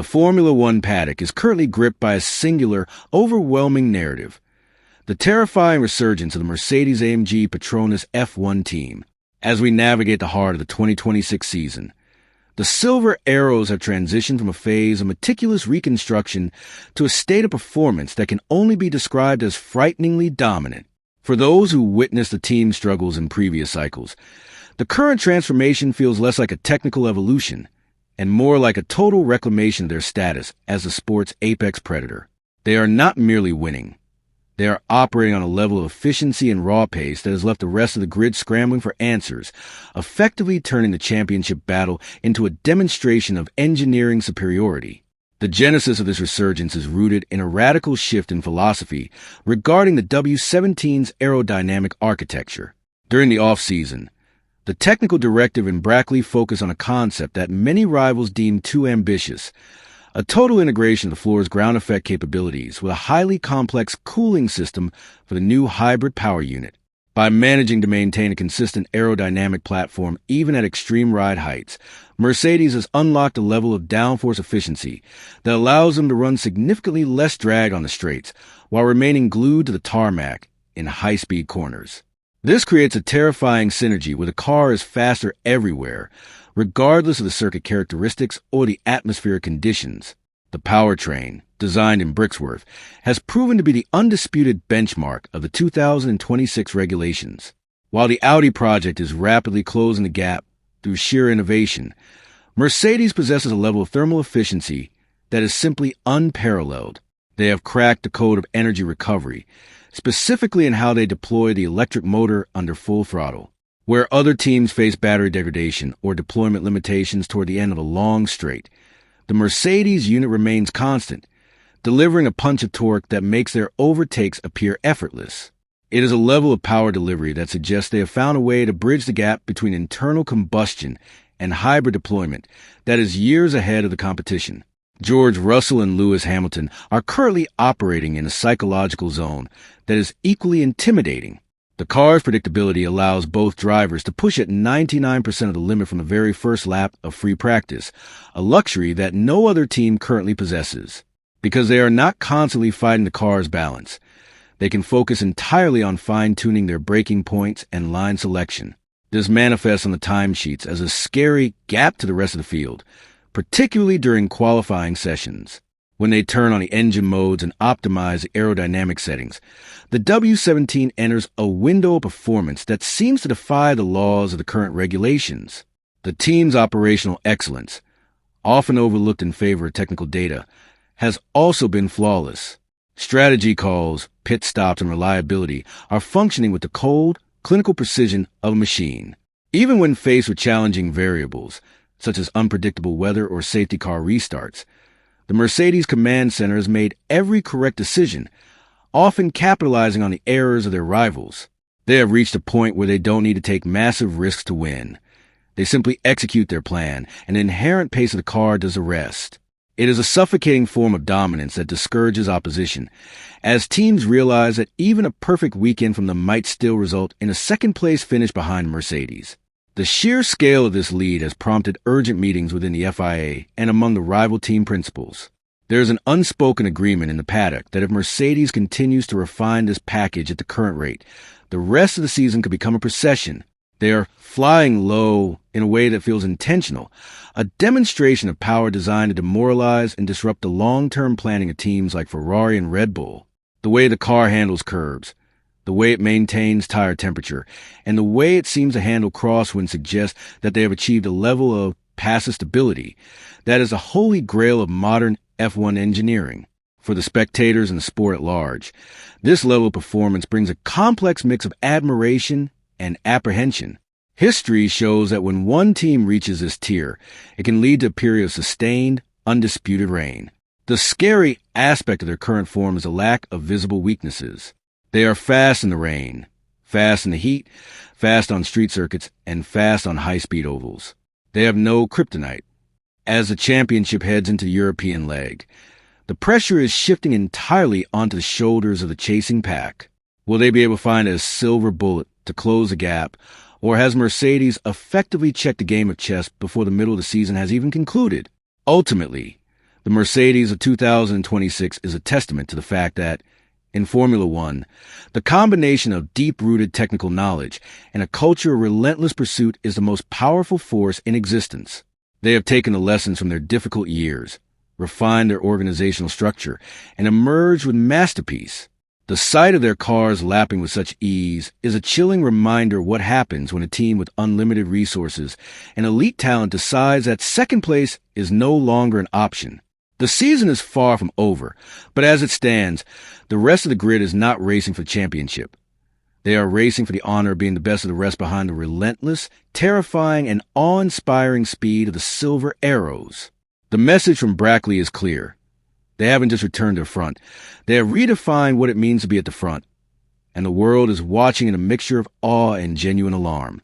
The Formula One paddock is currently gripped by a singular, overwhelming narrative: the terrifying resurgence of the Mercedes-AMG PETRONAS F1 Team. As we navigate the heart of the 2026 season, the Silver Arrows have transitioned from a phase of meticulous reconstruction to a state of performance that can only be described as frighteningly dominant. For those who witnessed the team's struggles in previous cycles, the current transformation feels less like a technical evolution and more like a total reclamation of their status as the sport's apex predator. They are not merely winning. They are operating on a level of efficiency and raw pace that has left the rest of the grid scrambling for answers, effectively turning the championship battle into a demonstration of engineering superiority. The genesis of this resurgence is rooted in a radical shift in philosophy regarding the W17's aerodynamic architecture. During the off-season, the technical directive in Brackley focused on a concept that many rivals deemed too ambitious: a total integration of the floor's ground effect capabilities with a highly complex cooling system for the new hybrid power unit. By managing to maintain a consistent aerodynamic platform even at extreme ride heights, Mercedes has unlocked a level of downforce efficiency that allows them to run significantly less drag on the straights while remaining glued to the tarmac in high-speed corners. This creates a terrifying synergy where the car is faster everywhere, regardless of the circuit characteristics or the atmospheric conditions. The powertrain, designed in Brixworth, has proven to be the undisputed benchmark of the 2026 regulations. While the Audi project is rapidly closing the gap through sheer innovation, Mercedes possesses a level of thermal efficiency that is simply unparalleled. They have cracked the code of energy recovery, specifically in how they deploy the electric motor under full throttle. Where other teams face battery degradation or deployment limitations toward the end of a long straight, the Mercedes unit remains constant, delivering a punch of torque that makes their overtakes appear effortless. It is a level of power delivery that suggests they have found a way to bridge the gap between internal combustion and hybrid deployment that is years ahead of the competition. George Russell and Lewis Hamilton are currently operating in a psychological zone that is equally intimidating. The car's predictability allows both drivers to push at 99% of the limit from the very first lap of free practice, a luxury that no other team currently possesses. Because they are not constantly fighting the car's balance, they can focus entirely on fine-tuning their braking points and line selection. This manifests on the timesheets as a scary gap to the rest of the field, particularly during qualifying sessions. When they turn on the engine modes and optimize the aerodynamic settings, the W17 enters a window of performance that seems to defy the laws of the current regulations. The team's operational excellence, often overlooked in favor of technical data, has also been flawless. Strategy calls, pit stops, and reliability are functioning with the cold, clinical precision of a machine. Even when faced with challenging variables, such as unpredictable weather or safety car restarts, the Mercedes Command Center has made every correct decision, often capitalizing on the errors of their rivals. They have reached a point where they don't need to take massive risks to win. They simply execute their plan, and the inherent pace of the car does the rest. It is a suffocating form of dominance that discourages opposition, as teams realize that even a perfect weekend from them might still result in a second-place finish behind Mercedes. The sheer scale of this lead has prompted urgent meetings within the FIA and among the rival team principals. There is an unspoken agreement in the paddock that if Mercedes continues to refine this package at the current rate, the rest of the season could become a procession. They are flying low in a way that feels intentional, a demonstration of power designed to demoralize and disrupt the long-term planning of teams like Ferrari and Red Bull. The way the car handles curbs, the way it maintains tire temperature, and the way it seems to handle crosswind suggests that they have achieved a level of passive stability that is a holy grail of modern F1 engineering. For the spectators and the sport at large, this level of performance brings a complex mix of admiration and apprehension. History shows that when one team reaches this tier, it can lead to a period of sustained, undisputed reign. The scary aspect of their current form is a lack of visible weaknesses. They are fast in the rain, fast in the heat, fast on street circuits, and fast on high-speed ovals. They have no kryptonite. As the championship heads into the European leg, the pressure is shifting entirely onto the shoulders of the chasing pack. Will they be able to find a silver bullet to close the gap, or has Mercedes effectively checked the game of chess before the middle of the season has even concluded? Ultimately, The Mercedes of 2026 is a testament to the fact that, in Formula One, the combination of deep-rooted technical knowledge and a culture of relentless pursuit is the most powerful force in existence. They have taken the lessons from their difficult years, refined their organizational structure, and emerged with masterpiece. The sight of their cars lapping with such ease is a chilling reminder of what happens when a team with unlimited resources and elite talent decides that second place is no longer an option. The season is far from over, but as it stands, the rest of the grid is not racing for the championship. They are racing for the honor of being the best of the rest behind the relentless, terrifying, and awe-inspiring speed of the Silver Arrows. The message from Brackley is clear. They haven't just returned to the front. They have redefined what it means to be at the front. And the world is watching in a mixture of awe and genuine alarm.